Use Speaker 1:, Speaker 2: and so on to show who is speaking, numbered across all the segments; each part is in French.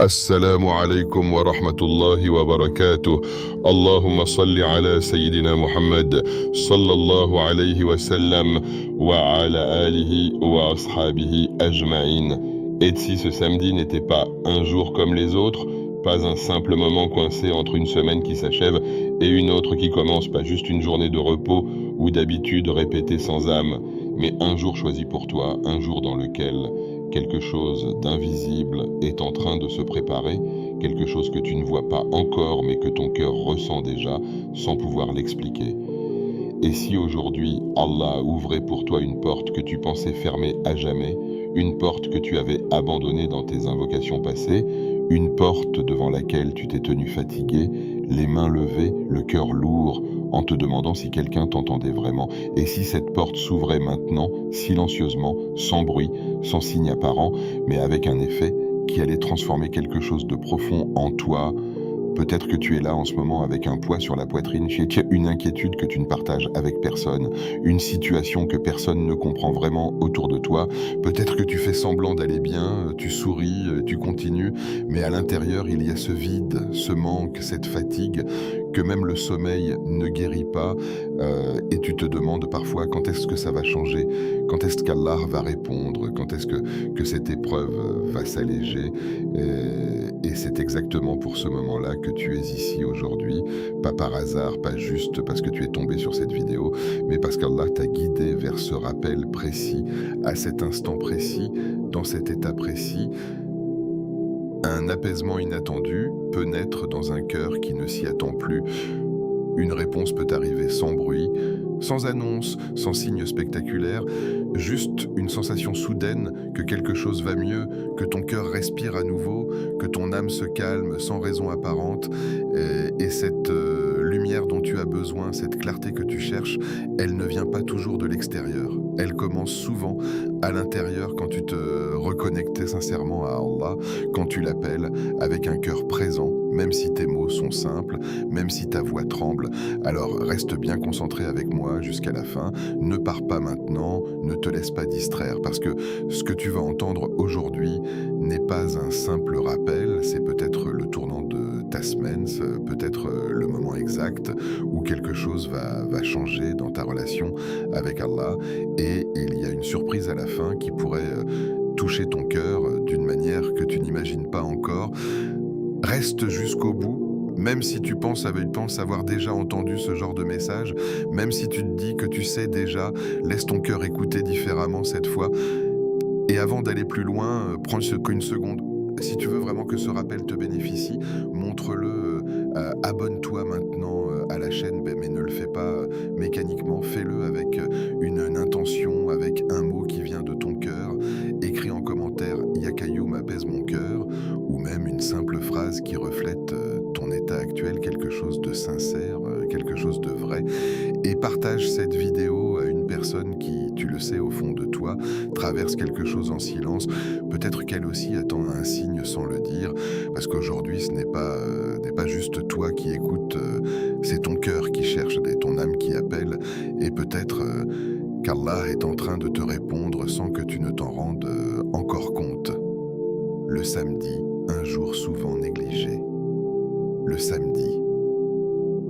Speaker 1: السلام عليكم ورحمة الله وبركاته. اللهم صل على سيدنا محمد صلى الله عليه وسلم وعلى آله وأصحابه أجمعين. Et si ce samedi n'était pas un jour comme les autres, pas un simple moment coincé entre une semaine qui s'achève et une autre qui commence, pas juste une journée de repos ou d'habitude répétée sans âme, mais un jour choisi pour toi, un jour dans lequel quelque chose d'invisible est en train de se préparer, quelque chose que tu ne vois pas encore mais que ton cœur ressent déjà sans pouvoir l'expliquer. Et si aujourd'hui Allah ouvrait pour toi une porte que tu pensais fermée à jamais, une porte que tu avais abandonnée dans tes invocations passées, une porte devant laquelle tu t'es tenu fatigué, les mains levées, le cœur lourd, en te demandant si quelqu'un t'entendait vraiment, et si cette porte s'ouvrait maintenant, silencieusement, sans bruit, sans signe apparent, mais avec un effet qui allait transformer quelque chose de profond en toi. Peut-être que tu es là en ce moment avec un poids sur la poitrine, une inquiétude que tu ne partages avec personne, une situation que personne ne comprend vraiment autour de toi. Peut-être que tu fais semblant d'aller bien, tu souris, tu continues, mais à l'intérieur il y a ce vide, ce manque, cette fatigue que même le sommeil ne guérit pas, et tu te demandes parfois quand est-ce que ça va changer, quand est-ce qu'Allah va répondre, quand est-ce que cette épreuve va s'alléger, et c'est exactement pour ce moment-là que tu es ici aujourd'hui, pas par hasard, pas juste parce que tu es tombé sur cette vidéo, mais parce qu'Allah t'a guidé vers ce rappel précis, à cet instant précis, dans cet état précis. Un apaisement inattendu peut naître dans un cœur qui ne s'y attend plus. Une réponse peut arriver sans bruit, sans annonce, sans signe spectaculaire, juste une sensation soudaine que quelque chose va mieux, que ton cœur respire à nouveau, que ton âme se calme sans raison apparente, et cette lumière dont tu as besoin, cette clarté que tu cherches, elle ne vient pas toujours de l'extérieur. Elle commence souvent à l'intérieur quand tu te reconnectes sincèrement à Allah, quand tu l'appelles avec un cœur présent, même si tes mots sont simples, même si ta voix tremble. Alors reste bien concentré avec moi jusqu'à la fin, ne pars pas maintenant, ne te laisse pas distraire, parce que ce que tu vas entendre aujourd'hui n'est pas un simple rappel, c'est peut-être le tournant de ta semaine, peut-être le moment exact où quelque chose va changer dans ta relation avec Allah, et il y a une surprise à la fin qui pourrait toucher ton cœur d'une manière que tu n'imagines pas encore. Reste jusqu'au bout, même si tu penses avoir déjà entendu ce genre de message, même si tu te dis que tu sais déjà, laisse ton cœur écouter différemment cette fois. Et avant d'aller plus loin, prends une seconde. Si tu veux vraiment que ce rappel te bénéficie, montre-le, abonne-toi maintenant à la chaîne, mais ne le fais pas mécaniquement, fais-le avec une intention, avec un mot qui vient de ton cœur. Écris en commentaire « Yakayoum apaise mon cœur » ou même une simple phrase qui reflète ton état actuel, quelque chose de sincère, quelque chose de vrai, et partage cette vidéo à une personne qui, tu le sais au fond de toi, traverse quelque chose en silence. Peut-être qu'elle aussi attend un signe sans le dire, parce qu'aujourd'hui ce n'est pas juste toi qui écoutes, c'est ton cœur qui cherche, ton âme qui appelle, et peut-être qu'Allah est en train de te répondre sans que tu ne t'en rendes encore compte. Le samedi, un jour souvent négligé. Le samedi.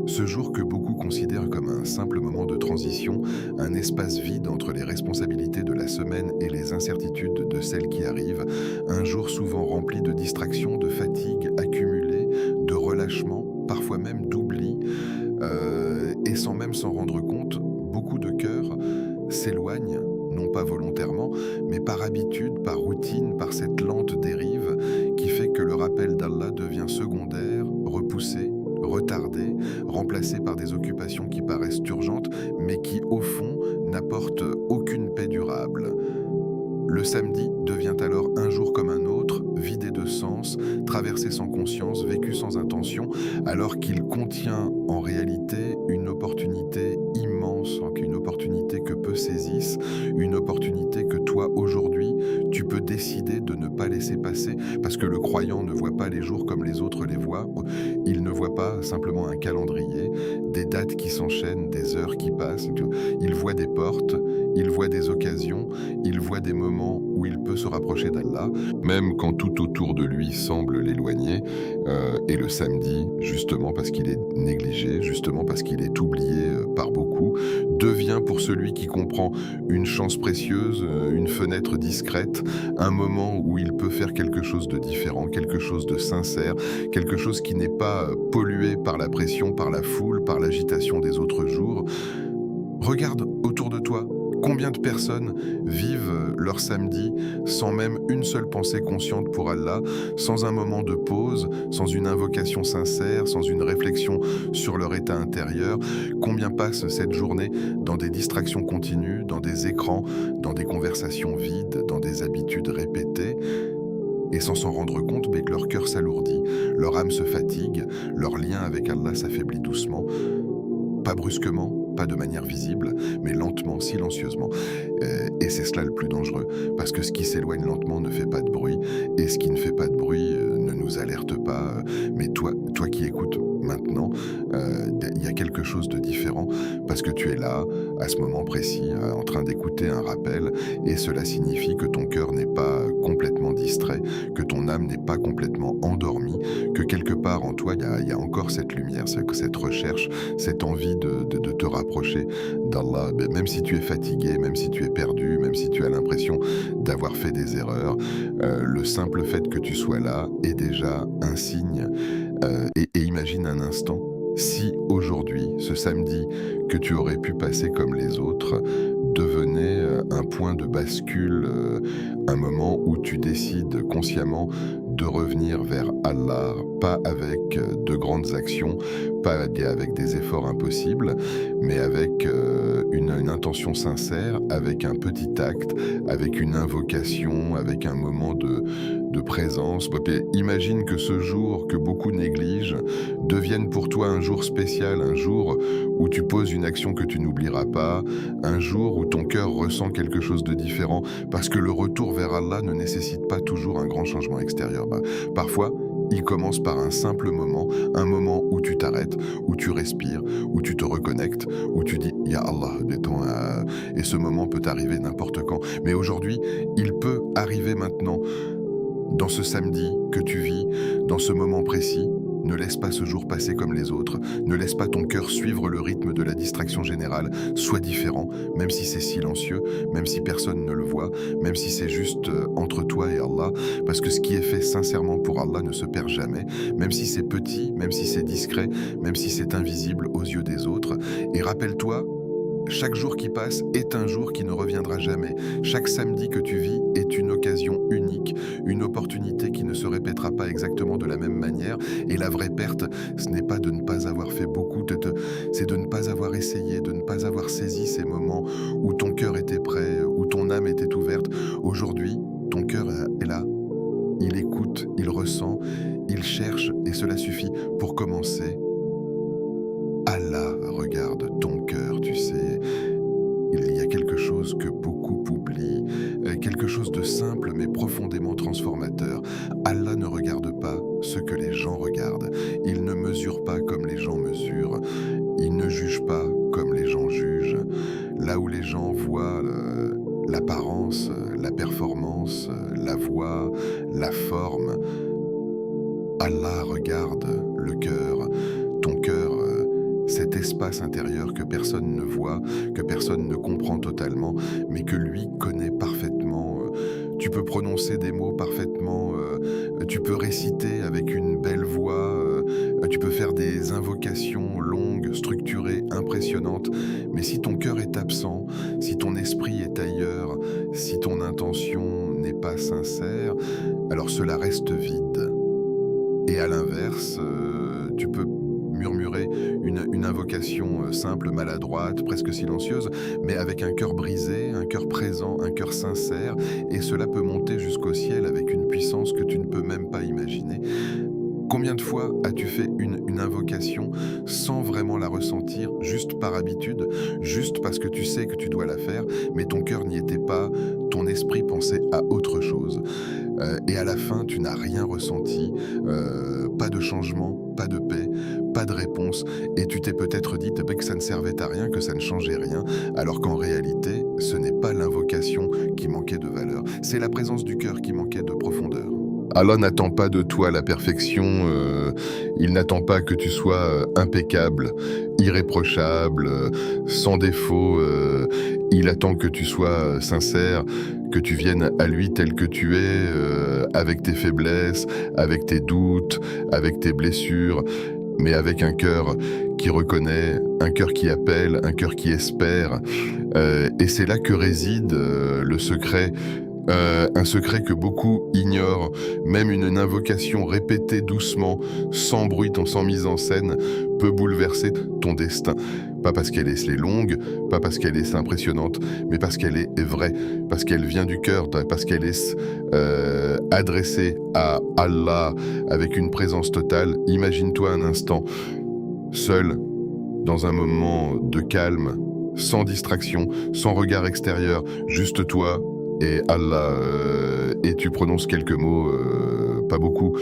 Speaker 1: Ce jour que beaucoup considèrent comme un simple moment de transition, un espace vide entre les responsabilités de la semaine et les incertitudes de celles qui arrivent, un jour souvent rempli de distractions, de fatigue accumulée, de relâchement, parfois même d'oubli, et sans même s'en rendre compte, beaucoup de cœurs s'éloignent, non pas volontairement, mais par habitude, par routine, par cette lente dérive qui fait que le rappel d'Allah devient secondaire, repoussé, retardé, remplacé par des occupations qui paraissent urgentes, mais qui, au fond, n'apportent aucune paix durable. Le samedi devient alors un jour comme un autre, vidé de sens, traversé sans conscience, vécu sans intention, alors qu'il contient en réalité une opportunité immense, une opportunité que peu saisissent, une opportunité que toi aujourd'hui
Speaker 2: tu peux décider de ne pas laisser passer, parce que le croyant ne voit pas les jours comme les autres les voient. Il ne voit pas simplement un calendrier, des dates qui s'enchaînent, des heures qui passent. Il voit des portes, il voit des occasions, il voit des moments où il peut se rapprocher d'Allah, même quand tout autour de lui semble l'éloigner. Et le samedi, justement parce qu'il est négligé, justement parce qu'il est oublié par beaucoup, devient pour celui qui comprend une chance précieuse, une fenêtre discrète, un moment où il peut faire quelque chose de différent, quelque chose de sincère, quelque chose qui n'est pas pollué par la pression, par la foule, par l'agitation des autres jours. Regarde autour de toi. Combien de personnes vivent leur samedi sans même une seule pensée consciente pour Allah, sans un moment de pause, sans une invocation sincère, sans une réflexion sur leur état intérieur? Combien passent cette journée dans des distractions continues, dans des écrans, dans des conversations vides, dans des habitudes répétées? Et sans s'en rendre compte, mais que leur cœur s'alourdit, leur âme se fatigue, leur lien avec Allah s'affaiblit doucement, pas brusquement, pas de manière visible, mais lentement, silencieusement. Et c'est cela le plus dangereux, parce que ce qui s'éloigne lentement ne fait pas de bruit, et ce qui ne fait pas de bruit ne nous alerte pas. Mais toi qui écoutes maintenant, il y a quelque chose de différent, parce que tu es là, à ce moment précis, en train d'écouter un rappel, et cela signifie que ton cœur n'est pas complètement distrait, que ton âme n'est pas complètement endormie, que quelque part en toi, il y a encore cette lumière, cette recherche, cette envie de te rapprocher d'Allah, même si tu es fatigué, même si tu es perdu, même si tu as l'impression d'avoir fait des erreurs, le simple fait que tu sois là est déjà un signe. Et imagine un instant, si aujourd'hui, ce samedi que tu aurais pu passer comme les autres, devenait un point de bascule, un moment où tu décides consciemment de revenir vers Allah, pas avec de grandes actions, pas avec des efforts impossibles, mais avec une intention sincère, avec un petit acte, avec une invocation, avec un moment de présence. Et imagine que ce jour que beaucoup négligent devienne pour toi un jour spécial, un jour où tu poses une action que tu n'oublieras pas, un jour où ton cœur ressent quelque chose de différent, parce que le retour vers Allah ne nécessite pas toujours un grand changement extérieur. Parfois, il commence par un simple moment, un moment où tu t'arrêtes, où tu respires, où tu te reconnectes, où tu dis « Ya Allah », et ce moment peut arriver n'importe quand. Mais aujourd'hui, il peut arriver maintenant, dans ce samedi que tu vis, dans ce moment précis. Ne laisse pas ce jour passer comme les autres. Ne laisse pas ton cœur suivre le rythme de la distraction générale. Sois différent, même si c'est silencieux, même si personne ne le voit, même si c'est juste entre toi et Allah. Parce que ce qui est fait sincèrement pour Allah ne se perd jamais, même si c'est petit, même si c'est discret, même si c'est invisible aux yeux des autres. Et rappelle-toi, chaque jour qui passe est un jour qui ne reviendra jamais. Chaque samedi que tu vis est une occasion unique, une opportunité qui ne se répétera pas exactement de la même manière. Et la vraie perte, ce n'est pas de ne pas avoir fait beaucoup, c'est de ne pas avoir essayé, de ne pas avoir saisi ces moments où ton cœur était prêt, où ton âme était ouverte. Aujourd'hui, ton cœur est là. Il écoute, il ressent, il cherche, et cela suffit pour commencer. Allah regarde ton cœur, tu sais. Il y a quelque chose que beaucoup oublient, quelque chose de simple mais profondément transformateur. Allah ne regarde pas ce que les gens regardent. Il ne mesure pas comme les gens mesurent. Il ne juge pas comme les gens jugent. Là où les gens voient l'apparence, la performance, la voix, la forme, Allah regarde le cœur, ton cœur, cet espace intérieur que personne ne voit, que personne ne comprend totalement, mais que lui connaît parfaitement. Tu peux prononcer des mots parfaitement, tu peux réciter avec une belle voix, tu peux faire des invocations longues, structurées, impressionnantes, mais si ton cœur est absent, si ton esprit est ailleurs, si ton intention n'est pas sincère, alors cela reste vide. Et à l'inverse, tu peux murmurer une invocation simple, maladroite, presque silencieuse, mais avec un cœur brisé, un cœur présent, un cœur sincère, et cela peut monter jusqu'au ciel avec une puissance que tu ne peux même pas imaginer. Combien de fois as-tu fait une invocation sans vraiment la ressentir, juste par habitude, juste parce que tu sais que tu dois la faire, mais ton cœur n'y était pas, ton esprit pensait à autre chose. Et à la fin, tu n'as rien ressenti, pas de changement, pas de paix, pas de réponse, et tu t'es peut-être dit que ça ne servait à rien, que ça ne changeait rien, alors qu'en réalité, ce n'est pas l'invocation qui manquait de valeur, c'est la présence du cœur qui manquait de profondeur. Allah n'attend pas de toi la perfection, il n'attend pas que tu sois impeccable, irréprochable, sans défaut, il attend que tu sois sincère, que tu viennes à lui tel que tu es, avec tes faiblesses, avec tes doutes, avec tes blessures, mais avec un cœur qui reconnaît, un cœur qui appelle, un cœur qui espère. Et c'est là que réside le secret. Un secret que beaucoup ignorent, même une invocation répétée doucement, sans bruit, sans mise en scène, peut bouleverser ton destin. Pas parce qu'elle est longue, pas parce qu'elle est impressionnante, mais parce qu'elle est vraie, parce qu'elle vient du cœur, parce qu'elle est adressée à Allah avec une présence totale. Imagine-toi un instant, seul, dans un moment de calme, sans distraction, sans regard extérieur, juste toi et Allah, et tu prononces quelques mots, pas beaucoup,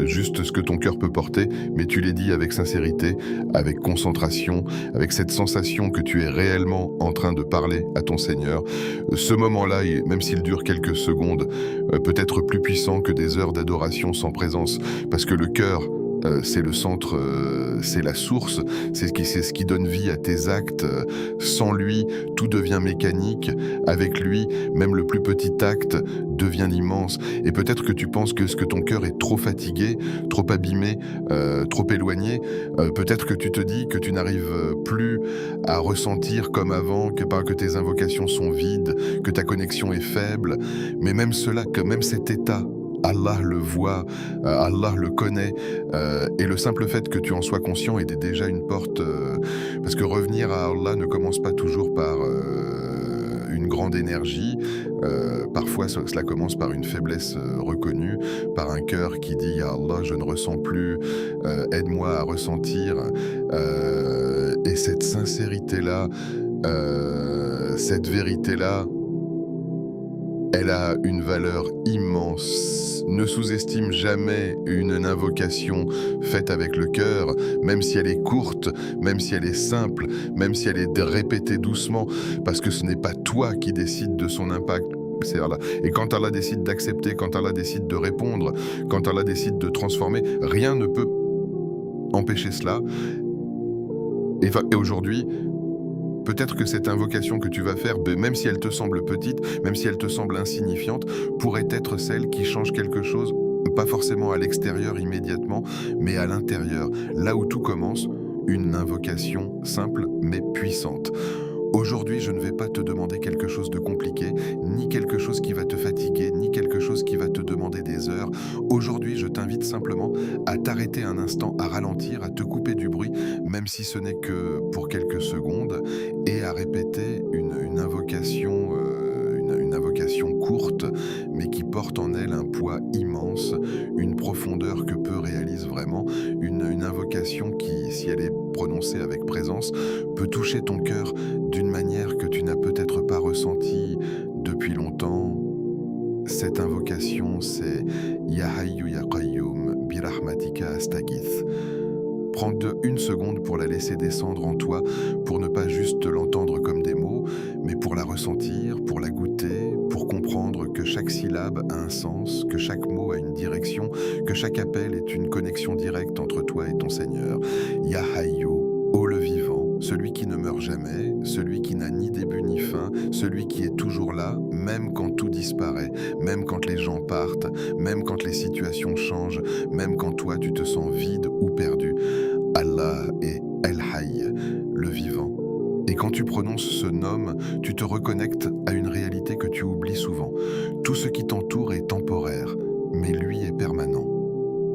Speaker 2: juste ce que ton cœur peut porter, mais tu les dis avec sincérité, avec concentration, avec cette sensation que tu es réellement en train de parler à ton Seigneur. Ce moment-là, même s'il dure quelques secondes, peut être plus puissant que des heures d'adoration sans présence, parce que le cœur, c'est le centre, c'est la source, c'est ce qui donne vie à tes actes. Sans lui, tout devient mécanique. Avec lui, même le plus petit acte devient immense. Et peut-être que tu penses que ton cœur est trop fatigué, trop abîmé, trop éloigné. Peut-être que tu te dis que tu n'arrives plus à ressentir comme avant, que tes invocations sont vides, que ta connexion est faible. Mais même cela, que même cet état, Allah le voit, Allah le connaît, et le simple fait que tu en sois conscient est déjà une porte, parce que revenir à Allah ne commence pas toujours par une grande énergie, parfois cela commence par une faiblesse reconnue, par un cœur qui dit à Allah je ne ressens plus, aide-moi à ressentir, et cette sincérité-là, cette vérité-là, elle a une valeur immense. Ne sous-estime jamais une invocation faite avec le cœur, même si elle est courte, même si elle est simple, même si elle est répétée doucement, parce que ce n'est pas toi qui décides de son impact. C'est Allah. Et quand Allah décide d'accepter, quand Allah décide de répondre, quand Allah décide de transformer, rien ne peut empêcher cela. Et aujourd'hui, peut-être que cette invocation que tu vas faire, même si elle te semble petite, même si elle te semble insignifiante, pourrait être celle qui change quelque chose, pas forcément à l'extérieur immédiatement, mais à l'intérieur, là où tout commence, une invocation simple mais puissante. Aujourd'hui, je ne vais pas te demander quelque chose de compliqué, ni quelque chose qui va te fatiguer, ni quelque chose qui va te demander des heures. Aujourd'hui, je t'invite simplement à t'arrêter un instant, à ralentir, à te couper du bruit, même si ce n'est que pour quelques secondes, et à répéter une invocation, une invocation courte, mais qui porte en elle un poids immense, une profondeur que peu réalisent vraiment, une invocation qui, si elle est prononcée avec présence, peut toucher ton cœur d'une manière que tu n'as peut-être pas ressentie depuis longtemps. Cette invocation, c'est Ya Hayyu Ya Qayyum, Birahmatika Astaghith. Prends une seconde pour la laisser descendre en toi, pour ne pas juste l'entendre comme des mots, mais pour la ressentir, pour la goûter, pour comprendre que chaque syllabe a un sens, que chaque mot a une direction, que chaque appel est une connexion directe entre toi et ton Seigneur. Ya Hayyu, ô le vivant, celui qui ne meurt jamais, celui qui n'a ni début ni fin, celui qui est toujours là, même quand tout disparaît, même quand les gens partent, même quand les situations changent, même quand toi tu te sens vide ou perdu. Allah est El-Hayy, le vivant. Et quand tu prononces ce nom, tu te reconnectes à une réalité que tu oublies souvent. Tout ce qui t'entoure est temporaire, mais lui est permanent.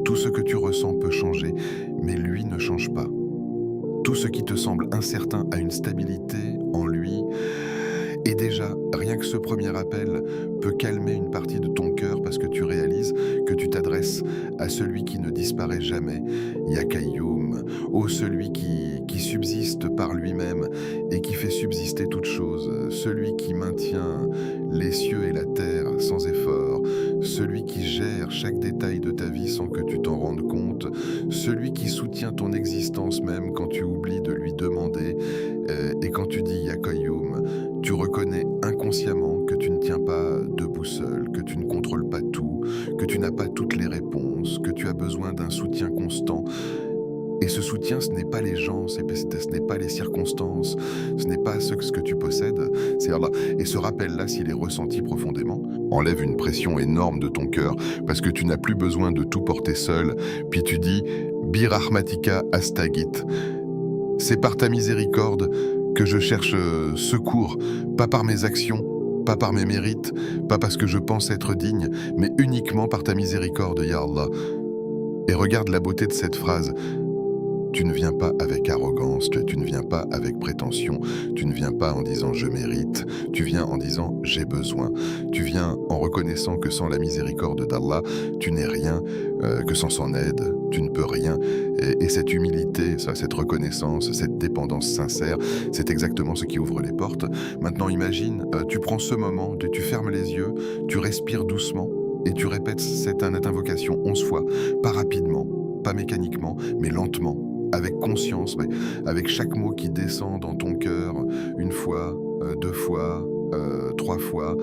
Speaker 2: Tout ce que tu ressens peut changer, mais lui ne change pas. Tout ce qui te semble incertain a une stabilité en lui. Et déjà, rien que ce premier appel peut calmer une partie de ton cœur parce que tu réalises que tu t'adresses à celui qui ne disparaît jamais, Ya Qayyum, ô celui qui subsiste par lui-même et qui fait subsister toute chose, celui qui maintient les cieux et la terre sans effort, celui qui gère chaque détail de ta vie sans que tu t'en rendes compte, celui qui soutient ton existence même quand tu oublies de lui demander, et quand tu dis Ya Qayyum, tu reconnais inconsciemment que tu ne tiens pas debout seul, que tu ne contrôles pas tout, que tu n'as pas toutes les réponses, que tu as besoin d'un soutien constant. Et ce soutien, ce n'est pas les gens, ce n'est pas les circonstances, ce n'est pas ce que tu possèdes, c'est Allah. Et ce rappel-là, s'il est ressenti profondément, enlève une pression énorme de ton cœur, parce que tu n'as plus besoin de tout porter seul. Puis tu dis « Birahmatika astagit ». C'est par ta miséricorde que je cherche secours, pas par mes actions, pas par mes mérites, pas parce que je pense être digne, mais uniquement par ta miséricorde, Ya Allah. Et regarde la beauté de cette phrase. Tu ne viens pas avec arrogance, tu ne viens pas avec prétention, tu ne viens pas en disant je mérite, tu viens en disant j'ai besoin, tu viens en reconnaissant que sans la miséricorde d'Allah, tu n'es rien, que sans son aide, tu ne peux rien. Et cette humilité, cette reconnaissance, cette dépendance sincère, c'est exactement ce qui ouvre les portes. Maintenant imagine, tu prends ce moment, tu fermes les yeux, tu respires doucement et tu répètes cette invocation 11 fois, pas rapidement, pas mécaniquement, mais lentement. Avec conscience, avec chaque mot qui descend dans ton cœur, une fois, deux fois, trois fois,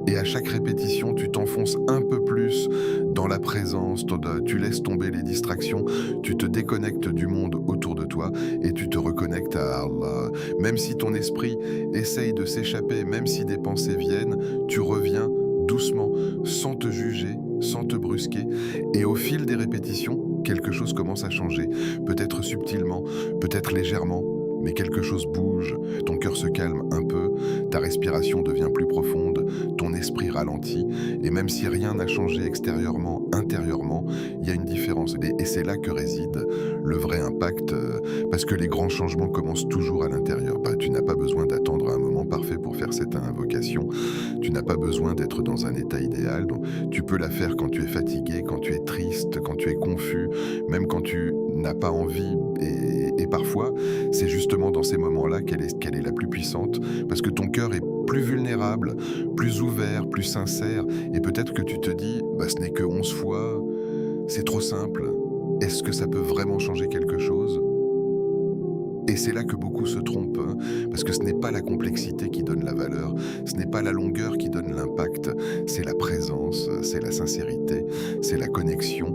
Speaker 2: et à chaque répétition, tu t'enfonces un peu plus dans la présence, tu laisses tomber les distractions, tu te déconnectes du monde autour de toi et tu te reconnectes à Allah. Même si ton esprit essaye de s'échapper, même si des pensées viennent, tu reviens doucement, sans te juger, sans te brusquer, et au fil des répétitions, quelque chose commence à changer, peut-être subtilement, peut-être légèrement, mais quelque chose bouge, ton cœur se calme un peu, ta respiration devient plus profonde, ton esprit ralentit, et même si rien n'a changé extérieurement, intérieurement, il y a une différence. Et c'est là que réside le vrai impact, parce que les grands changements commencent toujours à l'intérieur. Tu n'as pas besoin d'attendre un moment parfait pour faire cette invocation, tu n'as pas besoin d'être dans un état idéal, donc tu peux la faire quand tu es fatigué, quand tu es triste, quand tu es confus, même quand tu n'as pas envie, et parfois, c'est justement dans ces moments-là qu'elle est la plus puissante, parce que ton cœur est plus vulnérable, plus ouvert, plus sincère, et peut-être que tu te dis, ce n'est que 11 fois, c'est trop simple, est-ce que ça peut vraiment changer quelque chose ? Et c'est là que beaucoup se trompent, parce que ce n'est pas la complexité qui donne la valeur, ce n'est pas la longueur qui donne l'impact, c'est la présence, c'est la sincérité, c'est la connexion,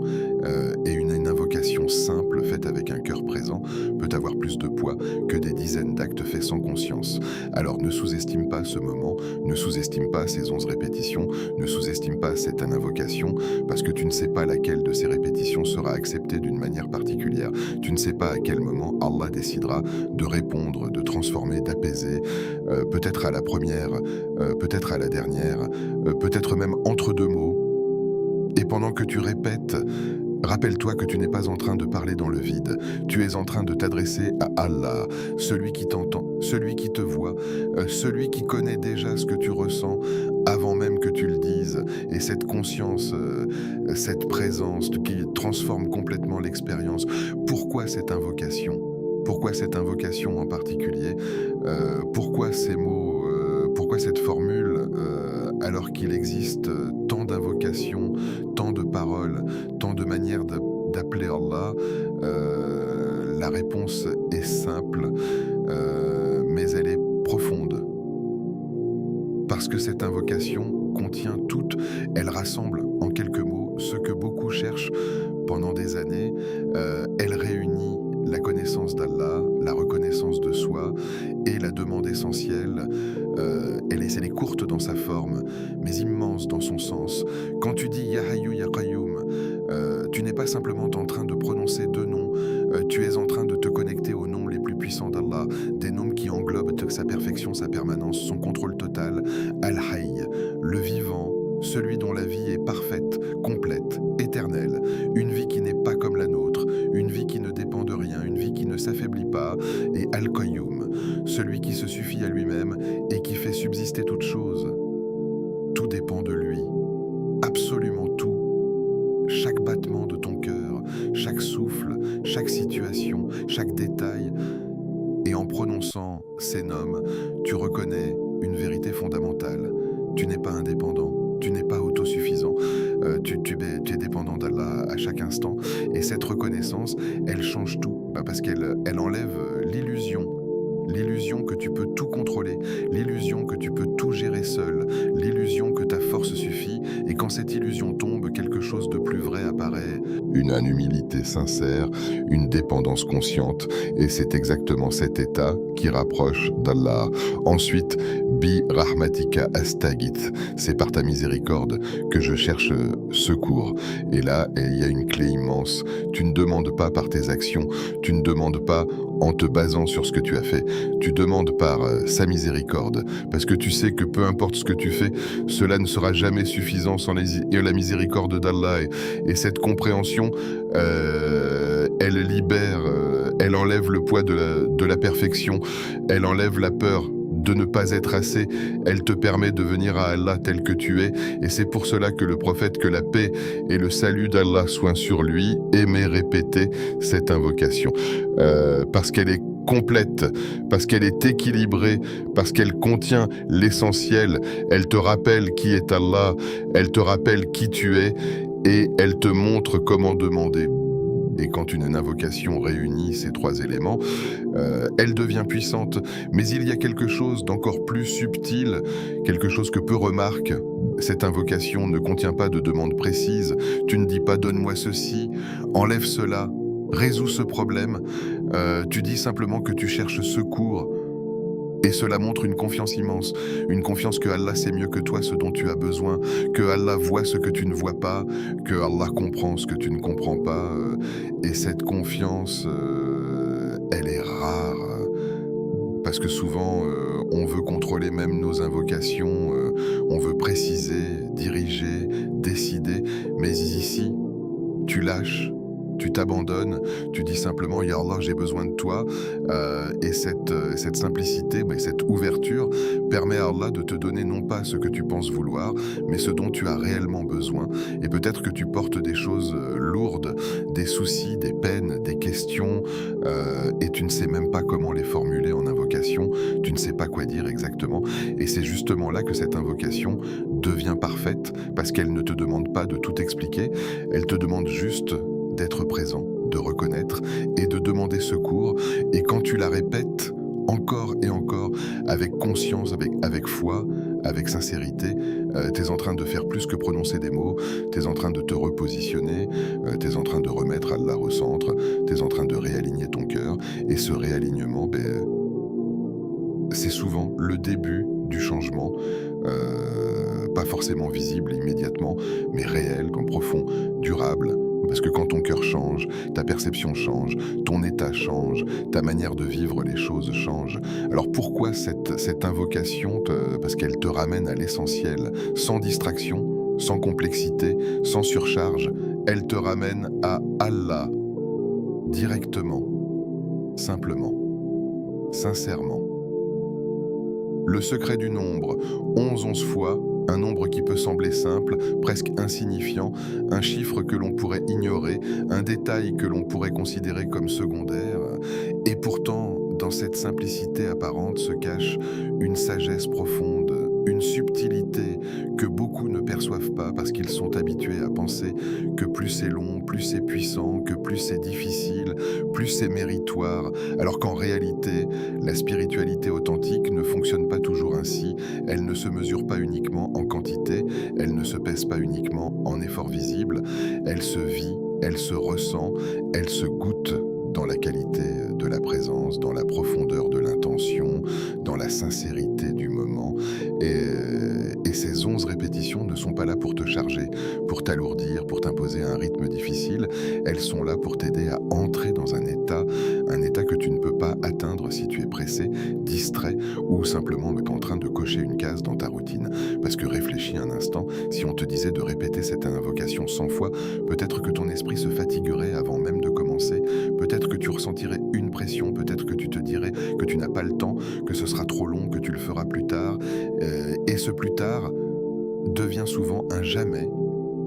Speaker 2: et une invocation simple faite avec un cœur présent peut avoir plus de poids que des dizaines d'actes faits sans conscience. Alors ne sous-estime pas ce moment, ne sous-estime pas ces 11 répétitions, ne sous-estime pas cette invocation, parce que tu ne sais pas laquelle de ces répétitions sera acceptée d'une manière particulière, tu ne sais pas à quel moment Allah décidera de répondre, de transformer, d'apaiser, peut-être à la première, peut-être à la dernière, peut-être même entre deux mots. Et pendant que tu répètes, rappelle-toi que tu n'es pas en train de parler dans le vide, tu es en train de t'adresser à Allah, celui qui t'entend, celui qui te voit, celui qui connaît déjà ce que tu ressens avant même que tu le dises. Et cette conscience, cette présence qui transforme complètement l'expérience. Pourquoi cette invocation ? Pourquoi cette invocation en particulier ? Pourquoi ces mots ? Pourquoi cette formule alors qu'il existe tant d'invocations, tant de paroles, tant de manières d'appeler Allah ? La réponse est simple, mais elle est profonde. Parce que cette invocation contient toute, elle rassemble en quelques mots ce que beaucoup cherchent pendant des années. Elle réunit la connaissance d'Allah, la reconnaissance de soi et la demande essentielle. Elle est courte dans sa forme, mais immense dans son sens. Quand tu dis Ya Hayyu Ya Qayyum, tu n'es pas simplement en train de prononcer deux noms, tu es en train de te connecter aux noms les plus puissants d'Allah, des noms qui englobent sa perfection, sa permanence, son contrôle total. Al-Hayy, le vivant, celui dont la vie est parfaite, complète, éternelle, une vie qui n'est pas comme la nôtre, une vie qui ne dépend de rien, une vie qui ne s'affaiblit pas, et Al-Qayyum, celui qui se suffit à lui-même et qui fait subsister toute chose. Tout dépend chaque souffle, chaque situation, chaque détail. Et en prononçant ces noms, tu reconnais une vérité fondamentale. Tu n'es pas indépendant, tu n'es pas autosuffisant, tu es dépendant d'Allah à chaque instant. Et cette reconnaissance, elle change tout, parce qu'elle enlève l'illusion que tu peux tout contrôler, l'illusion que tu peux tout gérer seul, l'illusion que ta force suffit, et quand cette illusion tombe, quelque chose de plus vrai apparaît. Une humilité sincère, une dépendance consciente, et c'est exactement cet état qui rapproche d'Allah. Ensuite, Bi Rahmatika Astagith, c'est par ta miséricorde que je cherche secours. Et là, il y a une clé immense. Tu ne demandes pas par tes actions, tu ne demandes pas en te basant sur ce que tu as fait, tu demandes par sa miséricorde, parce que tu sais que peu importe ce que tu fais, cela ne sera jamais suffisant sans la miséricorde d'Allah. Et cette compréhension, elle libère, elle enlève le poids de la perfection, elle enlève la peur de ne pas être assez, elle te permet de venir à Allah tel que tu es, et c'est pour cela que le prophète, que la paix et le salut d'Allah soient sur lui, aimait répéter cette invocation, parce qu'elle est complète, parce qu'elle est équilibrée, parce qu'elle contient l'essentiel, elle te rappelle qui est Allah, elle te rappelle qui tu es, et elle te montre comment demander. Et quand une invocation réunit ces trois éléments, elle devient puissante. Mais il y a quelque chose d'encore plus subtil, quelque chose que peu remarquent. Cette invocation ne contient pas de demande précise. Tu ne dis pas « donne-moi ceci »,« enlève cela »,« résous ce problème ». Tu dis simplement que tu cherches secours. Et cela montre une confiance immense, une confiance que Allah sait mieux que toi ce dont tu as besoin, que Allah voit ce que tu ne vois pas, que Allah comprend ce que tu ne comprends pas. Et cette confiance, elle est rare, parce que souvent, on veut contrôler même nos invocations, on veut préciser, diriger, décider, mais ici, tu lâches. Tu t'abandonnes, tu dis simplement « Ya Allah, j'ai besoin de toi ». Et cette simplicité, cette ouverture permet à Allah de te donner non pas ce que tu penses vouloir, mais ce dont tu as réellement besoin. Et peut-être que tu portes des choses lourdes, des soucis, des peines, des questions, et tu ne sais même pas comment les formuler en invocation, tu ne sais pas quoi dire exactement. Et c'est justement là que cette invocation devient parfaite, parce qu'elle ne te demande pas de tout expliquer, elle te demande juste d'être présent, de reconnaître et de demander secours. Et quand tu la répètes encore et encore, avec conscience, avec foi, avec sincérité, tu es en train de faire plus que prononcer des mots, tu es en train de te repositionner, tu es en train de remettre Allah au centre, tu es en train de réaligner ton cœur. Et ce réalignement, c'est souvent le début du changement, pas forcément visible immédiatement, mais réel, comme profond, durable. Parce que quand ton cœur change, ta perception change, ton état change, ta manière de vivre les choses change. Alors pourquoi cette invocation? Parce qu'elle te ramène à l'essentiel, sans distraction, sans complexité, sans surcharge. Elle te ramène à Allah, directement, simplement, sincèrement. Le secret du nombre, 11 fois, un nombre qui peut sembler simple, presque insignifiant, un chiffre que l'on pourrait ignorer, un détail que l'on pourrait considérer comme secondaire. Et pourtant, dans cette simplicité apparente se cache une sagesse profonde, une subtilité que beaucoup ne perçoivent pas parce qu'ils sont habitués à penser que plus c'est long, plus c'est puissant, que plus c'est difficile, plus c'est méritoire, alors qu'en réalité, la spiritualité authentique ne fonctionne pas toujours ainsi, elle ne se mesure pas uniquement en quantité, elle ne se pèse pas uniquement en effort visible, elle se vit, elle se ressent, elle se goûte dans la qualité de la présence, dans la profondeur de l'intention, dans la sincérité du moment. Et ces 11 répétitions ne sont pas là pour te charger, pour t'alourdir, pour t'imposer un rythme difficile. Elles sont là pour t'aider à entrer dans un état que tu ne peux pas atteindre si tu es pressé, distrait ou simplement en train de cocher une case dans ta routine. Parce que réfléchis un instant, si on te disait de répéter cette invocation 100 fois, peut-être que ton esprit se fatiguerait avant même de commencer, peut-être que tu ressentirais une pression, peut-être que tu te dirais que tu n'as pas le temps, que ce sera trop long, que tu le feras plus tard. Et ce plus tard devient souvent un jamais,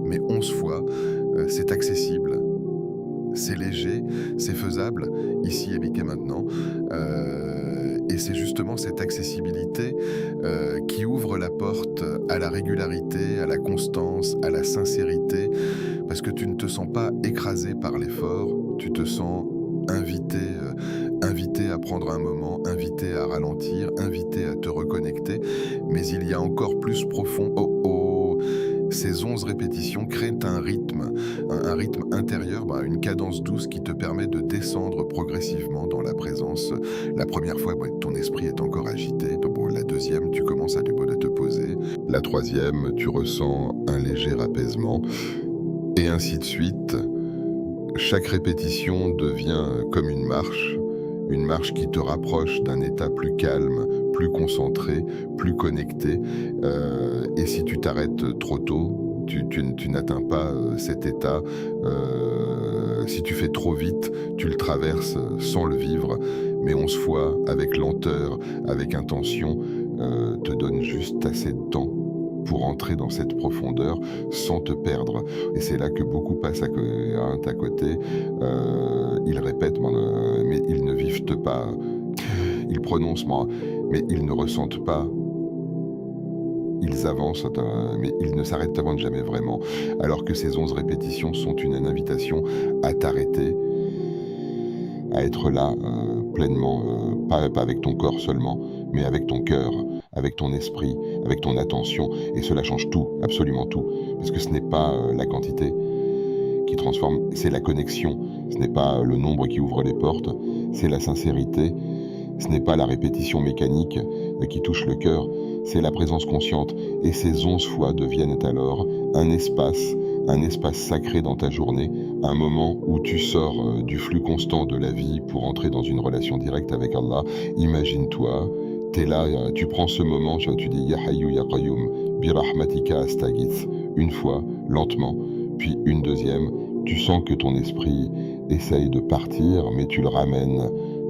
Speaker 2: mais 11 fois, c'est accessible, c'est faisable, ici et maintenant. Et c'est justement cette accessibilité qui ouvre la porte à la régularité, à la constance, à la sincérité, parce que tu ne te sens pas écrasé par l'effort, tu te sens invité à prendre un moment, invité à ralentir, invité à te reconnecter, mais il y a encore plus profond. Ces 11 répétitions créent un rythme intérieur, une cadence douce qui te permet de descendre progressivement dans la présence. La première fois, ton esprit est encore agité. La deuxième, tu commences à te poser. La troisième, tu ressens un léger apaisement. Et ainsi de suite. Chaque répétition devient comme une marche qui te rapproche d'un état plus calme, plus concentré, plus connecté. Et si tu t'arrêtes trop tôt, tu n'atteins pas cet état. Si tu fais trop vite, tu le traverses sans le vivre. Mais 11 fois, avec lenteur, avec intention, te donne juste assez de temps pour entrer dans cette profondeur sans te perdre. Et c'est là que beaucoup passent à ta côté. Ils répètent, mais ils ne vivent pas. Ils prononcent, mais ils ne ressentent pas. Ils avancent, mais ils ne s'arrêtent jamais vraiment. Alors que ces 11 répétitions sont une invitation à t'arrêter, à être là pleinement, pas avec ton corps seulement, mais avec ton cœur, avec ton esprit, avec ton attention. Et cela change tout, absolument tout. Parce que ce n'est pas la quantité qui transforme, c'est la connexion. Ce n'est pas le nombre qui ouvre les portes, c'est la sincérité. Ce n'est pas la répétition mécanique qui touche le cœur, c'est la présence consciente. Et ces 11 fois deviennent alors un espace sacré dans ta journée, un moment où tu sors du flux constant de la vie pour entrer dans une relation directe avec Allah. Imagine-toi, t'es là, tu prends ce moment, tu dis Ya Hayyu Ya Qayyum, Bi Rahmatika Astaghith, une fois, lentement, puis une deuxième. Tu sens que ton esprit essaye de partir, mais tu le ramènes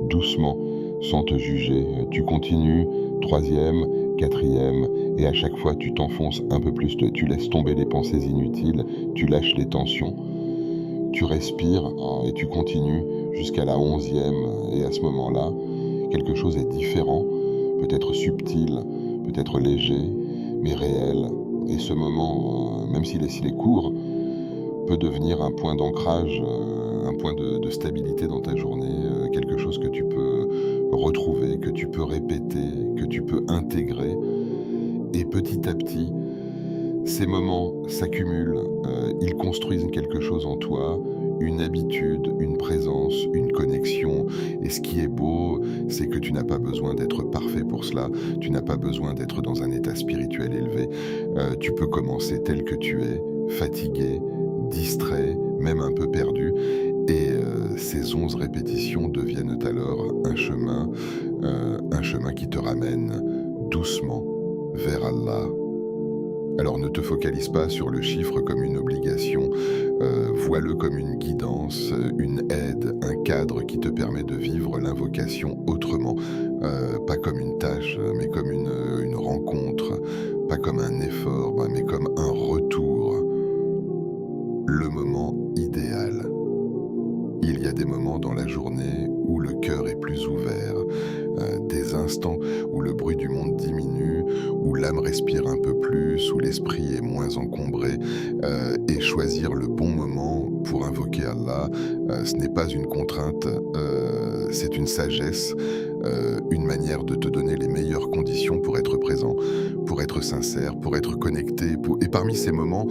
Speaker 2: doucement, sans te juger. Tu continues, troisième, quatrième, et à chaque fois tu t'enfonces un peu plus, tu laisses tomber les pensées inutiles, tu lâches les tensions, tu respires et tu continues jusqu'à la 11e, et à ce moment-là, quelque chose est différent, peut-être subtil, peut-être léger, mais réel, et ce moment, même s'il est court, peut devenir un point d'ancrage, un point de stabilité dans ta journée, quelque chose que tu peux retrouver, que tu peux répéter, que tu peux intégrer. Et petit à petit, ces moments s'accumulent, ils construisent quelque chose en toi, une habitude, une présence, une connexion. Et ce qui est beau, c'est que tu n'as pas besoin d'être parfait pour cela, tu n'as pas besoin d'être dans un état spirituel élevé. Tu peux commencer tel que tu es, fatigué, distrait, même un peu perdu, et ces 11 répétitions deviennent alors un chemin qui te ramène doucement vers Allah. Alors ne te focalise pas sur le chiffre comme une obligation, vois-le comme une guidance, une aide, un cadre qui te permet de vivre l'invocation autrement, pas comme une tâche, mais comme une rencontre, pas comme un effort, mais comme un retour. Le moment idéal. Il y a des moments dans la journée où le cœur est plus ouvert, des instants où le bruit du monde diminue, où l'âme respire un peu plus, où l'esprit est moins encombré, et choisir le bon moment pour invoquer Allah, ce n'est pas une contrainte, c'est une sagesse, une manière de te donner les meilleures conditions pour être présent, pour être sincère, pour être connecté. Et parmi ces moments,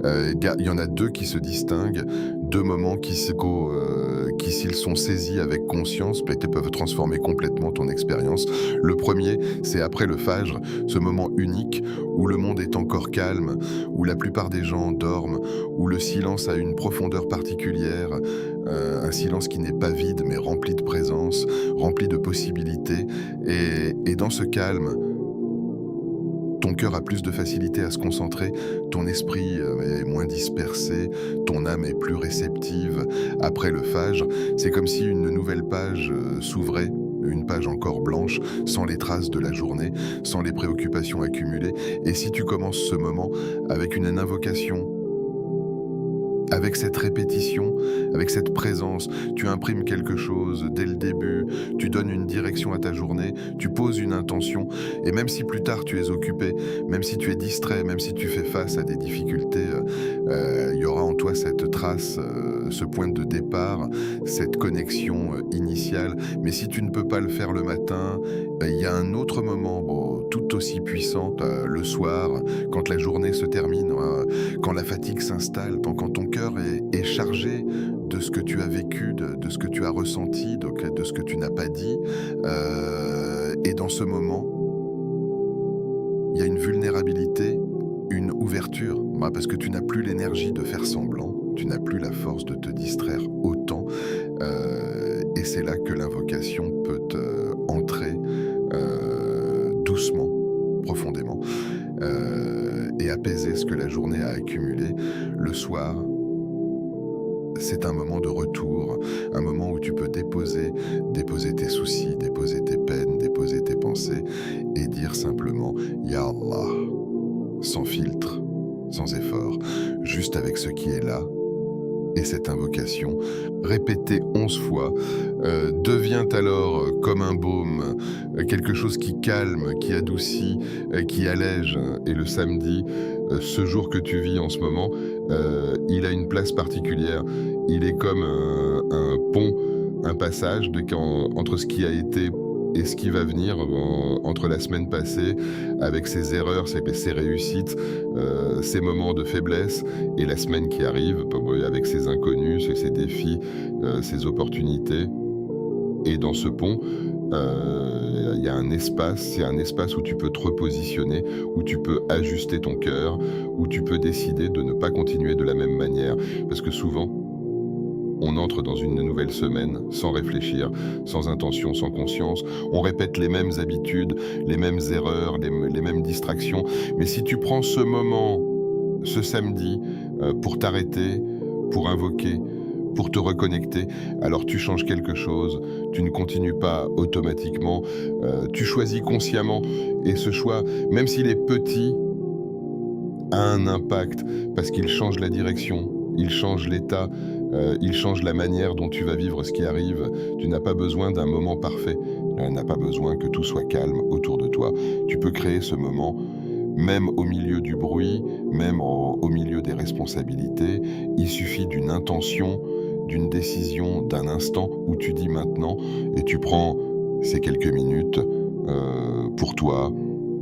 Speaker 2: il y en a deux qui se distinguent, deux moments qui s'ils sont saisis avec conscience, peuvent transformer complètement ton expérience. Le premier, c'est après le Fajr, ce moment unique où le monde est encore calme, où la plupart des gens dorment, où le silence a une profondeur particulière, un silence qui n'est pas vide mais rempli de présence, rempli de possibilités. Et dans ce calme, ton cœur a plus de facilité à se concentrer, ton esprit est moins dispersé, ton âme est plus réceptive. Après le Fajr, c'est comme si une nouvelle page s'ouvrait, une page encore blanche, sans les traces de la journée, sans les préoccupations accumulées. Et si tu commences ce moment avec une invocation avec cette répétition, avec cette présence, tu imprimes quelque chose dès le début, tu donnes une direction à ta journée, tu poses une intention, et même si plus tard tu es occupé, même si tu es distrait, même si tu fais face à des difficultés, il y aura en toi cette trace, ce point de départ, cette connexion initiale. Mais si tu ne peux pas le faire le matin, il y a un autre moment, bon, tout aussi puissant, le soir, quand la journée se termine, quand la fatigue s'installe, quand ton cœur est chargé de ce que tu as vécu, de ce que tu as ressenti, donc de ce que tu n'as pas dit. Et dans ce moment, il y a une vulnérabilité, une ouverture, parce que tu n'as plus l'énergie de faire semblant, tu n'as plus la force de te distraire autant. Et c'est là que l'invocation peut entrer doucement, profondément, et apaiser ce que la journée a accumulé. Le soir, c'est un moment de retour, un moment où tu peux déposer tes soucis, déposer tes peines, déposer tes pensées et dire simplement « Ya Allah », sans filtre, sans effort, juste avec ce qui est là. Et cette invocation, répétée 11 fois, devient alors comme un baume, quelque chose qui calme, qui adoucit, qui allège. Et le samedi, ce jour que tu vis en ce moment, il a une place particulière. Il est comme un pont, un passage entre ce qui a été et ce qui va venir, entre la semaine passée, avec ses erreurs, ses réussites, ses moments de faiblesse, et la semaine qui arrive, avec ses inconnus, ses défis, ses opportunités. Et dans ce pont, il y a un espace, c'est un espace où tu peux te repositionner, où tu peux ajuster ton cœur, où tu peux décider de ne pas continuer de la même manière. Parce que souvent, on entre dans une nouvelle semaine sans réfléchir, sans intention, sans conscience. On répète les mêmes habitudes, les mêmes erreurs, les mêmes distractions. Mais si tu prends ce moment, ce samedi, pour t'arrêter, pour invoquer, pour te reconnecter, alors tu changes quelque chose, tu ne continues pas automatiquement, tu choisis consciemment. Et ce choix, même s'il est petit, a un impact parce qu'il change la direction, il change l'état, il change la manière dont tu vas vivre ce qui arrive. Tu n'as pas besoin d'un moment parfait, tu n'as pas besoin que tout soit calme autour de toi. Tu peux créer ce moment, même au milieu du bruit, même au milieu des responsabilités. Il suffit d'une intention, d'une décision, d'un instant où tu dis maintenant, et tu prends ces quelques minutes pour toi,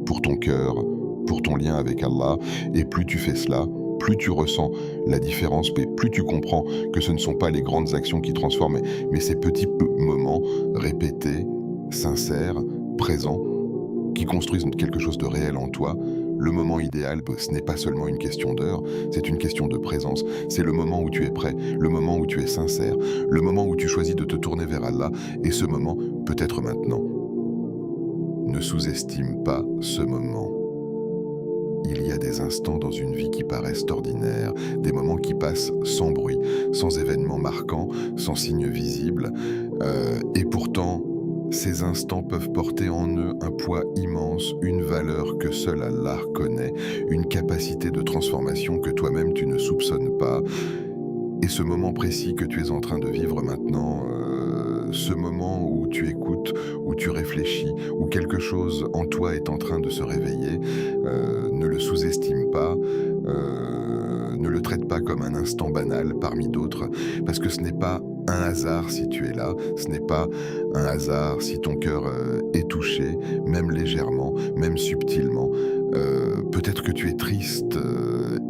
Speaker 2: pour ton cœur, pour ton lien avec Allah. Et plus tu fais cela, plus tu ressens la différence, plus tu comprends que ce ne sont pas les grandes actions qui transforment, mais ces petits moments répétés, sincères, présents, qui construisent quelque chose de réel en toi. Le moment idéal, ce n'est pas seulement une question d'heure, c'est une question de présence. C'est le moment où tu es prêt, le moment où tu es sincère, le moment où tu choisis de te tourner vers Allah, et ce moment peut être maintenant. Ne sous-estime pas ce moment. Il y a des instants dans une vie qui paraissent ordinaires, des moments qui passent sans bruit, sans événement marquant, sans signe visible, et pourtant, ces instants peuvent porter en eux un poids immense, une valeur que seul Allah connaît, une capacité de transformation que toi-même tu ne soupçonnes pas. Et ce moment précis que tu es en train de vivre maintenant, ce moment où tu écoutes, où tu réfléchis, où quelque chose en toi est en train de se réveiller, ne le sous-estime pas, ne le traite pas comme un instant banal parmi d'autres, parce que ce n'est pas un hasard si tu es là, ce n'est pas un hasard si ton cœur est touché, même légèrement, même subtilement. Peut-être que tu es triste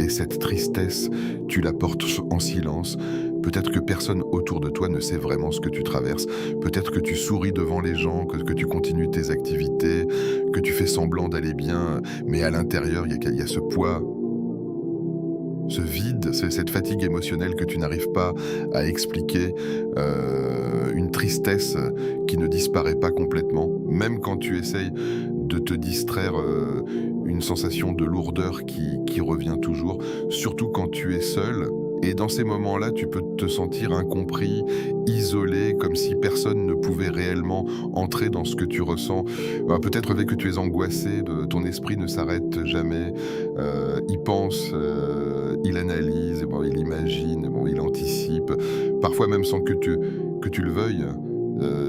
Speaker 2: et cette tristesse, tu la portes en silence. Peut-être que personne autour de toi ne sait vraiment ce que tu traverses. Peut-être que tu souris devant les gens, que tu continues tes activités, que tu fais semblant d'aller bien, mais à l'intérieur, il y a ce poids, ce vide, cette fatigue émotionnelle que tu n'arrives pas à expliquer, une tristesse qui ne disparaît pas complètement, même quand tu essayes de te distraire, une sensation de lourdeur qui revient toujours, surtout quand tu es seul, Et dans ces moments-là, tu peux te sentir incompris, isolé, comme si personne ne pouvait réellement entrer dans ce que tu ressens. Peut-être que tu es angoissé, ton esprit ne s'arrête jamais, il pense, il analyse, bon, il imagine, bon, il anticipe, parfois même sans que tu le veuilles.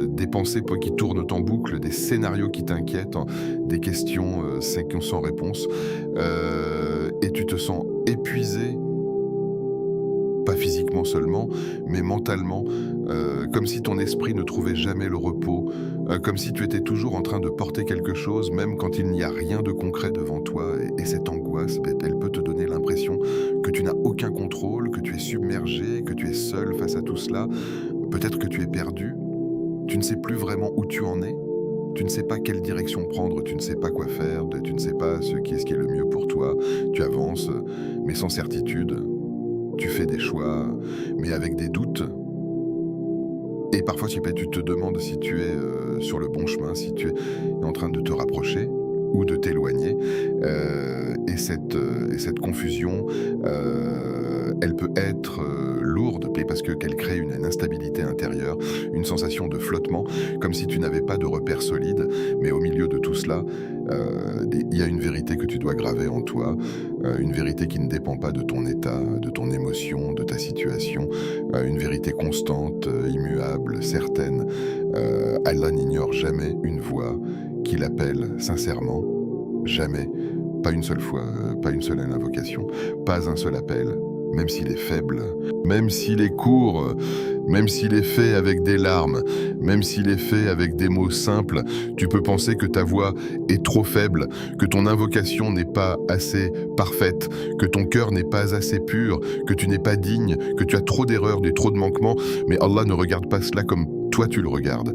Speaker 2: Des pensées qui tournent en boucle, des scénarios qui t'inquiètent, hein, des questions sans réponse, et tu te sens épuisé, pas physiquement seulement, mais mentalement, comme si ton esprit ne trouvait jamais le repos, comme si tu étais toujours en train de porter quelque chose, même quand il n'y a rien de concret devant toi. Et cette angoisse, elle peut te donner l'impression que tu n'as aucun contrôle, que tu es submergé, que tu es seul face à tout cela. Peut-être que tu es perdu, tu ne sais plus vraiment où tu en es, tu ne sais pas quelle direction prendre, tu ne sais pas quoi faire, tu ne sais pas ce qui est le mieux pour toi. Tu avances, mais sans certitude. Tu fais des choix, mais avec des doutes. Et parfois, tu te demandes si tu es sur le bon chemin, si tu es en train de te rapprocher ou de t'éloigner. Et cette confusion, elle peut être lourde parce qu'elle crée une instabilité intérieure, une sensation de flottement, comme si tu n'avais pas de repères solides. Mais au milieu de tout cela, il y a une vérité que tu dois graver en toi, une vérité qui ne dépend pas de ton état, de ton émotion, de ta situation, une vérité constante, immuable, certaine. Allah n'ignore jamais une voix qu'il appelle sincèrement, jamais, pas une seule fois, pas une seule invocation, pas un seul appel, même s'il est faible, même s'il est court, même s'il est fait avec des larmes, même s'il est fait avec des mots simples. Tu peux penser que ta voix est trop faible, que ton invocation n'est pas assez parfaite, que ton cœur n'est pas assez pur, que tu n'es pas digne, que tu as trop d'erreurs, trop de manquements, mais Allah ne regarde pas cela comme toi tu le regardes.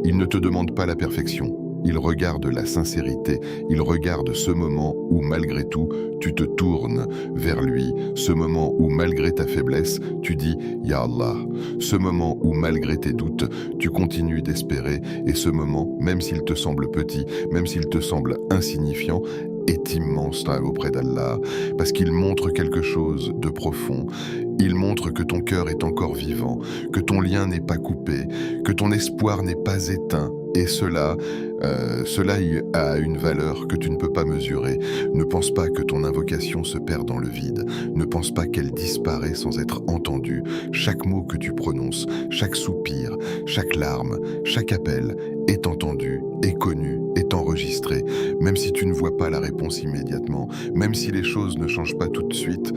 Speaker 2: Il ne te demande pas la perfection. Il regarde la sincérité, il regarde ce moment où malgré tout, tu te tournes vers lui, ce moment où malgré ta faiblesse, tu dis « Ya Allah », ce moment où malgré tes doutes, tu continues d'espérer, et ce moment, même s'il te semble petit, même s'il te semble insignifiant, est immense auprès d'Allah, parce qu'il montre quelque chose de profond. Il montre que ton cœur est encore vivant, que ton lien n'est pas coupé, que ton espoir n'est pas éteint. Et cela a une valeur que tu ne peux pas mesurer. Ne pense pas que ton invocation se perd dans le vide. Ne pense pas qu'elle disparaît sans être entendue. Chaque mot que tu prononces, chaque soupir, chaque larme, chaque appel est entendu, est connu, est enregistré. Même si tu ne vois pas la réponse immédiatement, même si les choses ne changent pas tout de suite,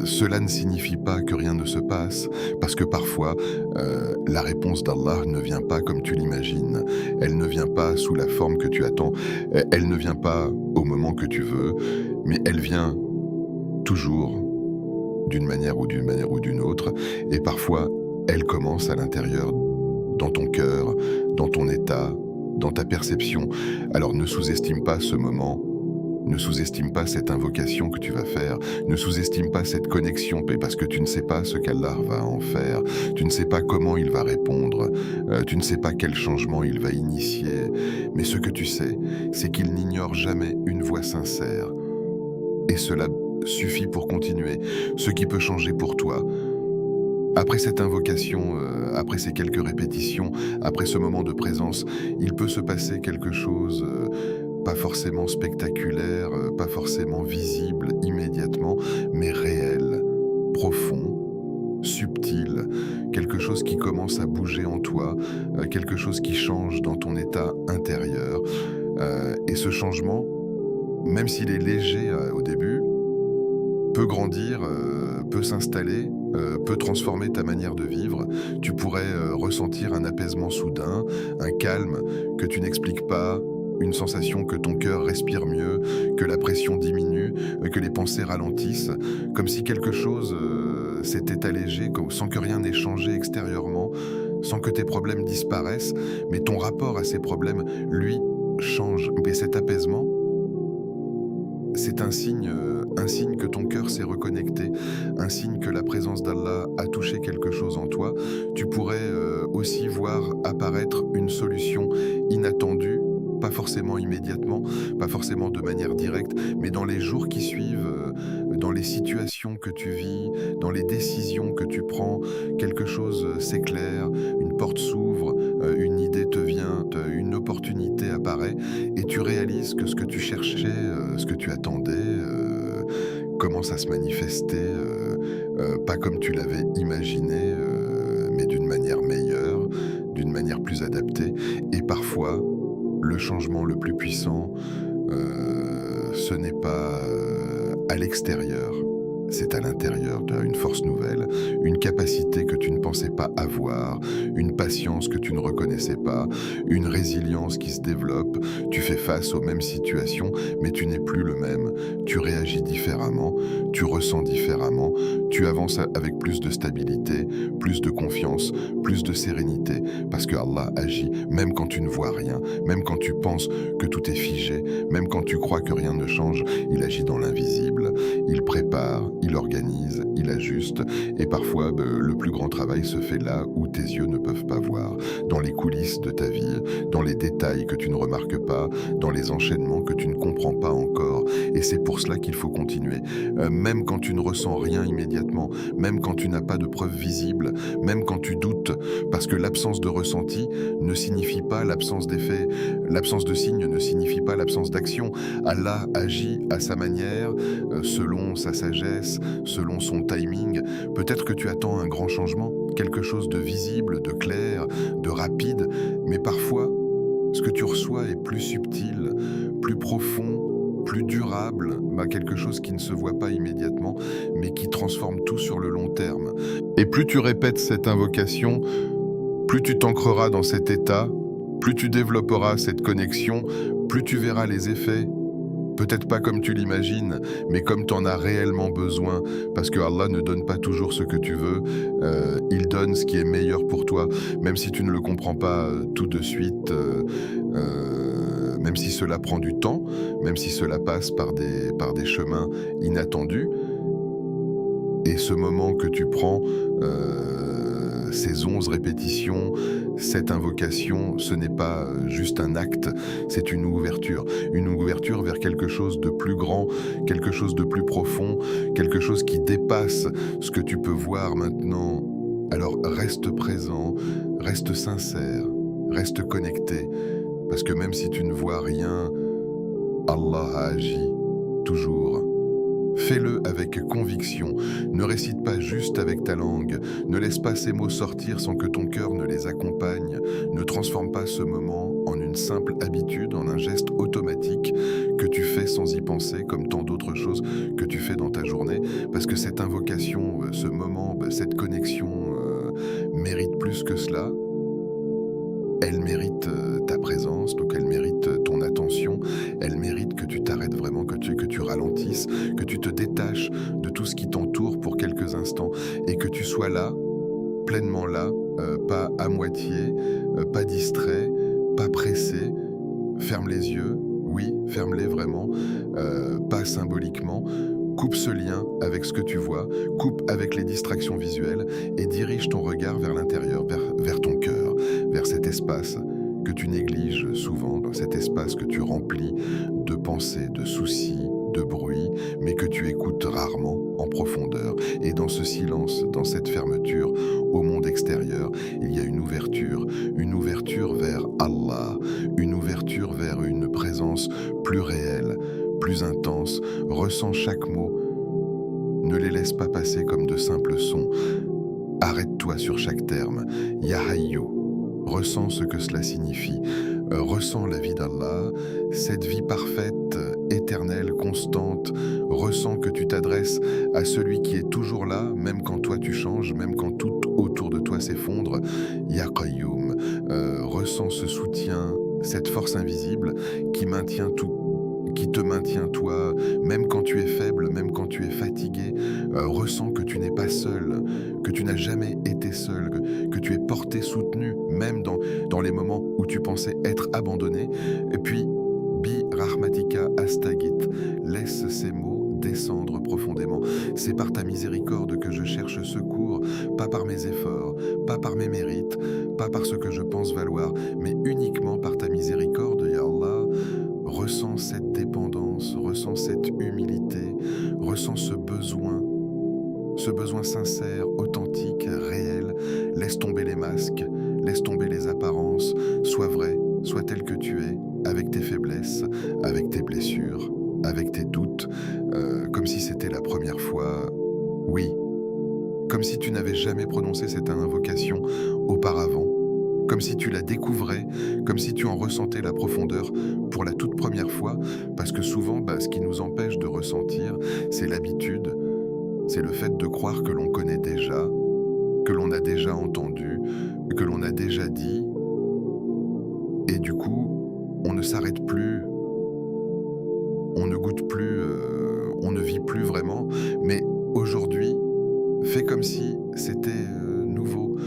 Speaker 2: cela ne signifie pas que rien ne se passe, parce que parfois, la réponse d'Allah ne vient pas comme tu l'imagines. Elle ne vient pas sous la forme que tu attends, elle ne vient pas au moment que tu veux, mais elle vient toujours d'une manière ou d'une autre, et parfois elle commence à l'intérieur, dans ton cœur, dans ton état, dans ta perception. Alors ne sous-estime pas ce moment, ne sous-estime pas cette invocation que tu vas faire, ne sous-estime pas cette connexion, parce que tu ne sais pas ce qu'Allah va en faire, tu ne sais pas comment il va répondre, tu ne sais pas quel changement il va initier, mais ce que tu sais, c'est qu'il n'ignore jamais une voix sincère. Et cela suffit pour continuer, ce qui peut changer pour toi. Après cette invocation, après ces quelques répétitions, après ce moment de présence, il peut se passer quelque chose pas forcément spectaculaire, pas forcément visible immédiatement, mais réel, profond, subtil, quelque chose qui commence à bouger en toi, quelque chose qui change dans ton état intérieur. Et ce changement, même s'il est léger au début, peut grandir, peut s'installer, peut transformer ta manière de vivre. Tu pourrais ressentir un apaisement soudain, un calme que tu n'expliques pas, une sensation que ton cœur respire mieux, que la pression diminue, que les pensées ralentissent, comme si quelque chose s'était allégé, sans que rien n'ait changé extérieurement, sans que tes problèmes disparaissent, mais ton rapport à ces problèmes, lui, change. Et cet apaisement, c'est un signe que ton cœur s'est reconnecté, un signe que la présence d'Allah a touché quelque chose en toi. Tu pourrais aussi voir apparaître une solution inattendue, pas pas forcément immédiatement, pas forcément de manière directe, mais dans les jours qui suivent, dans les situations que tu vis, dans les décisions que tu prends, quelque chose s'éclaire, une porte s'ouvre, une idée te vient, une opportunité apparaît, et tu réalises que ce que tu cherchais, ce que tu attendais, commence à se manifester, pas comme tu l'avais imaginé, mais d'une manière meilleure, d'une manière plus adaptée. Et parfois, le changement le plus puissant, ce n'est pas à l'extérieur, c'est à l'intérieur. Tu as une force nouvelle, une capacité que tu ne pensais pas avoir, une patience que tu ne reconnaissais pas, une résilience qui se développe. Tu fais face aux mêmes situations, mais tu n'es plus le même. Tu réagis différemment, tu ressens différemment, tu avances avec plus de stabilité, plus de confiance, plus de sérénité, parce que Allah agit, même quand tu ne vois rien, même quand tu penses que tout est figé, même quand tu crois que rien ne change, il agit dans l'invisible, il prépare, il organise, il ajuste, et parfois le plus grand travail se fait là où tes yeux ne peuvent pas voir, dans les coulisses de ta vie, dans les détails que tu ne remarques pas, dans les enchaînements que tu ne comprends pas encore, et c'est pour cela qu'il faut continuer, même quand tu ne ressens rien immédiatement, même quand tu n'as pas de preuves visibles, même quand tu doutes, parce que l'absence de ressenti ne signifie pas l'absence d'effet, l'absence de signe ne signifie pas l'absence d'action. Allah agit à sa manière, selon sa sagesse, selon son timing. Peut-être que tu attends un grand changement, quelque chose de visible, de clair, de rapide, mais parfois, ce que tu reçois est plus subtil, plus profond, plus durable, quelque chose qui ne se voit pas immédiatement, mais qui transforme tout sur le long terme. Et plus tu répètes cette invocation, plus tu t'ancreras dans cet état, plus tu développeras cette connexion, plus tu verras les effets. Peut-être pas comme tu l'imagines, mais comme tu en as réellement besoin, parce que Allah ne donne pas toujours ce que tu veux, il donne ce qui est meilleur pour toi, même si tu ne le comprends pas tout de suite, même si cela prend du temps, même si cela passe par des chemins inattendus. Et ce moment que tu prends, ces 11 répétitions, cette invocation, ce n'est pas juste un acte, c'est une ouverture vers quelque chose de plus grand, quelque chose de plus profond, quelque chose qui dépasse ce que tu peux voir maintenant. Alors reste présent, reste sincère, reste connecté, parce que même si tu ne vois rien, Allah a agi toujours. Fais-le avec conviction, ne récite pas juste avec ta langue, ne laisse pas ces mots sortir sans que ton cœur ne les accompagne, ne transforme pas ce moment en une simple habitude, en un geste automatique que tu fais sans y penser, comme tant d'autres choses que tu fais dans ta journée, parce que cette invocation, ce moment, cette connexion mérite plus que cela. Elle mérite ta présence, donc elle mérite ton attention, elle mérite que tu t'arrêtes vraiment, que tu ralentisses, que tu te détaches de tout ce qui t'entoure pour quelques instants et que tu sois là, pleinement là, pas à moitié, pas distrait, pas pressé. Ferme les yeux, oui, ferme-les vraiment, pas symboliquement. Coupe ce lien avec ce que tu vois, coupe avec les distractions visuelles et dirige ton regard vers l'intérieur, vers ton cœur, vers cet espace que tu négliges souvent, dans cet espace que tu remplis de pensées, de soucis, de bruit, mais que tu écoutes rarement en profondeur. Et dans ce silence, dans cette fermeture au monde extérieur, il y a une ouverture vers Allah, une ouverture vers une présence plus réelle, plus intense. Ressens chaque mot, ne les laisse pas passer comme de simples sons. Arrête-toi sur chaque terme. Ya Hayyu, ressens ce que cela signifie. Ressens la vie d'Allah, cette vie parfaite, éternelle, constante. Ressens que tu t'adresses à celui qui est toujours là, même quand toi tu changes, même quand tout autour de toi s'effondre. Ya Qayyum, ressens ce soutien, cette force invisible qui maintient tout, qui te maintient toi, même quand tu es faible, même quand tu es fatigué. Ressens que tu n'es pas seul, que tu n'as jamais été seul, que tu es porté, soutenu, même dans les moments où tu pensais être abandonné. Et puis, Bi Rahmatika Astagit, laisse ces mots descendre profondément. C'est par ta miséricorde que je cherche secours, pas par mes efforts, pas par mes mérites, pas par ce que je pense valoir, mais uniquement par ta miséricorde, Ya Allah. cette dépendance, ressens cette humilité, ressens ce besoin sincère, authentique, réel. Laisse tomber les masques, laisse tomber les apparences, sois vrai, sois tel que tu es, avec tes faiblesses, avec tes blessures, avec tes doutes, comme si c'était la première fois. Oui, comme si tu n'avais jamais prononcé cette invocation auparavant, comme si tu la découvrais, comme si tu en ressentais la profondeur pour la toute première fois, parce que souvent, ce qui nous empêche de ressentir, c'est l'habitude, c'est le fait de croire que l'on connaît déjà, que l'on a déjà entendu, que l'on a déjà dit, et du coup, on ne s'arrête plus, on ne goûte plus, on ne vit plus vraiment, mais aujourd'hui, fais comme si c'était nouveau,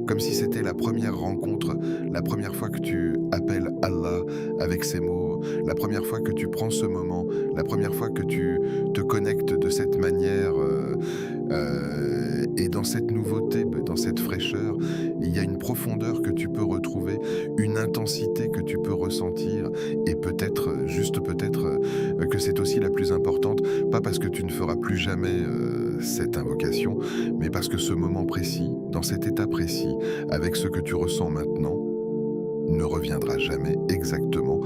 Speaker 2: comme si c'était la première rencontre, la première fois que tu appelles Allah avec ces mots, la première fois que tu prends ce moment, la première fois que tu te connectes de cette manière et dans cette nouveauté, dans cette fraîcheur, il y a une profondeur que tu peux retrouver, une intensité que tu peux ressentir et peut-être, juste peut-être, que c'est aussi la plus importante, pas parce que tu ne feras plus jamais cette invocation, mais parce que ce moment précis, dans cet état précis, avec ce que tu ressens maintenant, ne reviendra jamais exactement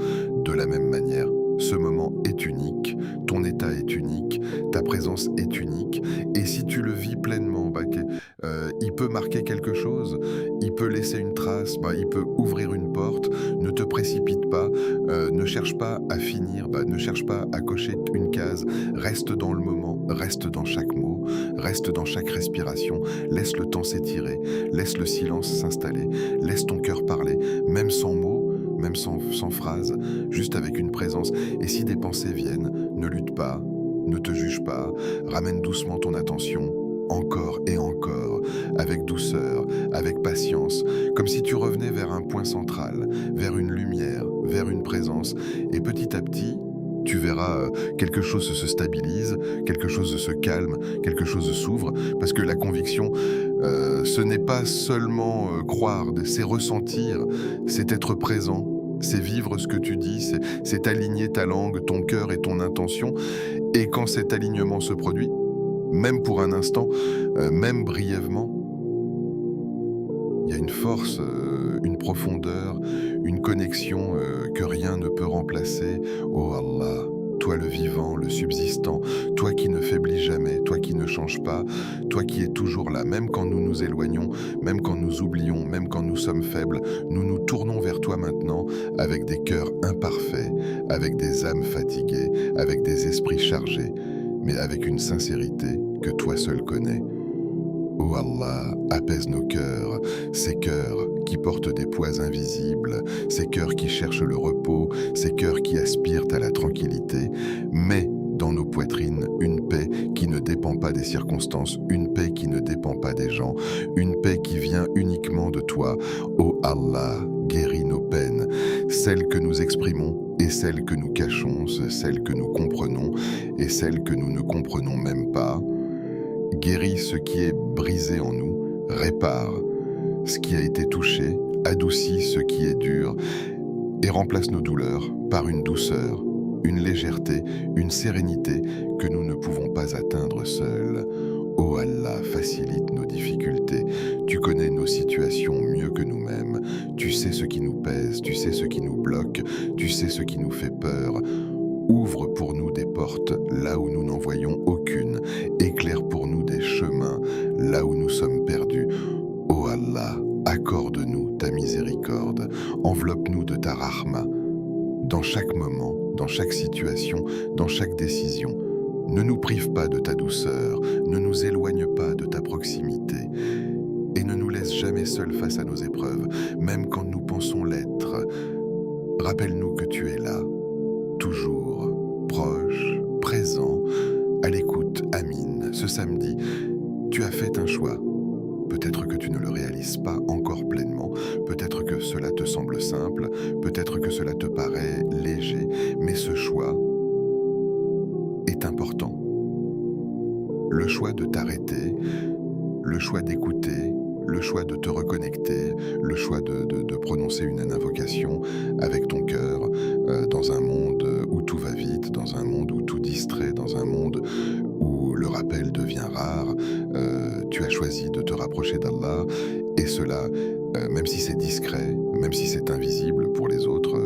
Speaker 2: de la même manière. Ce moment est unique, ton état est unique, ta présence est unique, et si tu le vis pleinement, il peut marquer quelque chose, il peut laisser une trace, il peut ouvrir une porte. Ne te précipite pas, ne cherche pas à finir, ne cherche pas à cocher une case, reste dans le moment, reste dans chaque mot, reste dans chaque respiration, laisse le temps s'étirer, laisse le silence s'installer, laisse ton cœur parler, même sans mots, même sans phrase, juste avec une présence. Et si des pensées viennent, ne lutte pas, ne te juge pas, ramène doucement ton attention, encore et encore, avec douceur, avec patience, comme si tu revenais vers un point central, vers une lumière, vers une présence, et petit à petit, tu verras quelque chose se stabilise, quelque chose se calme, quelque chose s'ouvre, parce que la conviction, ce n'est pas seulement croire, c'est ressentir, c'est être présent, c'est vivre ce que tu dis, c'est aligner ta langue, ton cœur et ton intention, et quand cet alignement se produit, même pour un instant, même brièvement, il y a une force, une profondeur, une connexion que rien ne peut remplacer. Oh Allah, toi le vivant, le subsistant, toi qui ne faiblis jamais, toi qui ne changes pas, toi qui es toujours là, même quand nous nous éloignons, même quand nous oublions, même quand nous sommes faibles, nous nous tournons vers toi maintenant avec des cœurs imparfaits, avec des âmes fatiguées, avec des esprits chargés, mais avec une sincérité que toi seul connais. Oh Allah, apaise nos cœurs, ces cœurs qui portent des poids invisibles, ces cœurs qui cherchent le repos, ces cœurs qui aspirent à la tranquillité, mets dans nos poitrines une paix qui ne dépend pas des circonstances, une paix qui ne dépend pas des gens, une paix qui vient uniquement de toi. Oh Allah, guéris nos peines, celles que nous exprimons et celles que nous cachons, celles que nous comprenons et celles que nous ne comprenons même pas. Guéris ce qui est brisé en nous, répare ce qui a été touché, adoucis ce qui est dur et remplace nos douleurs par une douceur, une légèreté, une sérénité que nous ne pouvons pas atteindre seuls. Oh Allah, facilite nos difficultés. Tu connais nos situations mieux que nous-mêmes. Tu sais ce qui nous pèse, tu sais ce qui nous bloque, tu sais ce qui nous fait peur. Ouvre pour nous des portes là où nous n'en voyons aucune. Éclaire pour nous des chemins là où nous sommes perdus. Oh Allah, accorde-nous ta miséricorde. Enveloppe-nous de ta rahma. Dans chaque moment, dans chaque situation, dans chaque décision. Ne nous prive pas de ta douceur, ne nous éloigne pas de ta proximité. Et ne nous laisse jamais seuls face à nos épreuves, même quand nous pensons l'être. Rappelle-nous que tu es là, toujours, proche, présent, à l'écoute. Amin. Ce samedi, tu as fait un choix. Peut-être que tu ne le réalises pas encore pleinement, peut-être que cela te semble simple, peut-être que cela te paraît léger, mais ce choix est important. Le choix de t'arrêter, le choix d'écouter, le choix de te reconnecter, le choix de prononcer une invocation avec ton cœur dans un monde où tout va rapprocher d'Allah, et cela, même si c'est discret, même si c'est invisible pour les autres,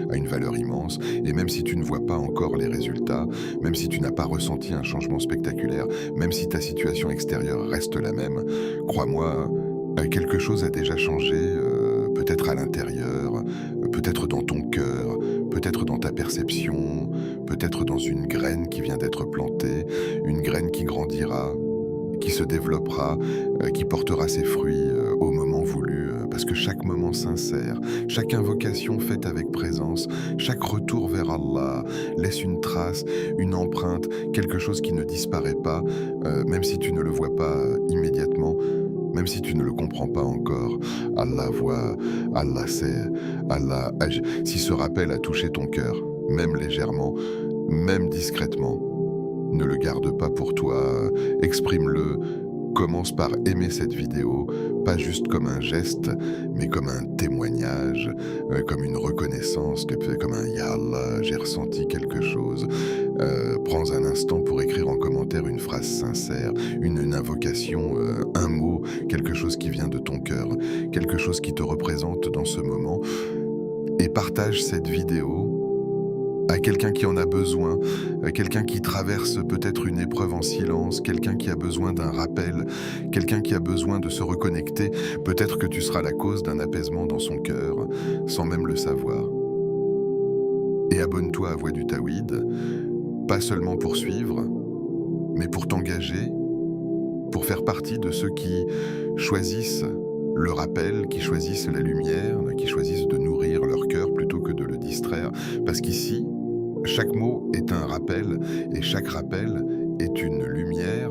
Speaker 2: a une valeur immense, et même si tu ne vois pas encore les résultats, même si tu n'as pas ressenti un changement spectaculaire, même si ta situation extérieure reste la même, crois-moi, quelque chose a déjà changé, peut-être à l'intérieur, peut-être dans ton cœur, peut-être dans ta perception, peut-être dans une graine qui vient d'être plantée, une graine qui grandira, qui se développera, qui portera ses fruits au moment voulu, parce que chaque moment sincère, chaque invocation faite avec présence, chaque retour vers Allah laisse une trace, une empreinte, quelque chose qui ne disparaît pas, même si tu ne le vois pas immédiatement, même si tu ne le comprends pas encore. Allah voit, Allah sait, Allah agit. Si ce rappel a touché ton cœur, même légèrement, même discrètement, ne le garde pas pour toi, exprime-le. Commence par aimer cette vidéo, pas juste comme un geste, mais comme un témoignage, comme une reconnaissance, comme un Ya Allah, j'ai ressenti quelque chose. Prends un instant pour écrire en commentaire une phrase sincère, une invocation, un mot, quelque chose qui vient de ton cœur, quelque chose qui te représente dans ce moment, et partage cette vidéo à quelqu'un qui en a besoin, à quelqu'un qui traverse peut-être une épreuve en silence, quelqu'un qui a besoin d'un rappel, quelqu'un qui a besoin de se reconnecter. Peut-être que tu seras la cause d'un apaisement dans son cœur, sans même le savoir. Et abonne-toi à Voix du Tawhid, pas seulement pour suivre, mais pour t'engager, pour faire partie de ceux qui choisissent le rappel, qui choisissent la lumière, qui choisissent de nourrir leur cœur plutôt que de le distraire. Parce qu'ici, chaque mot est un rappel, et chaque rappel est une lumière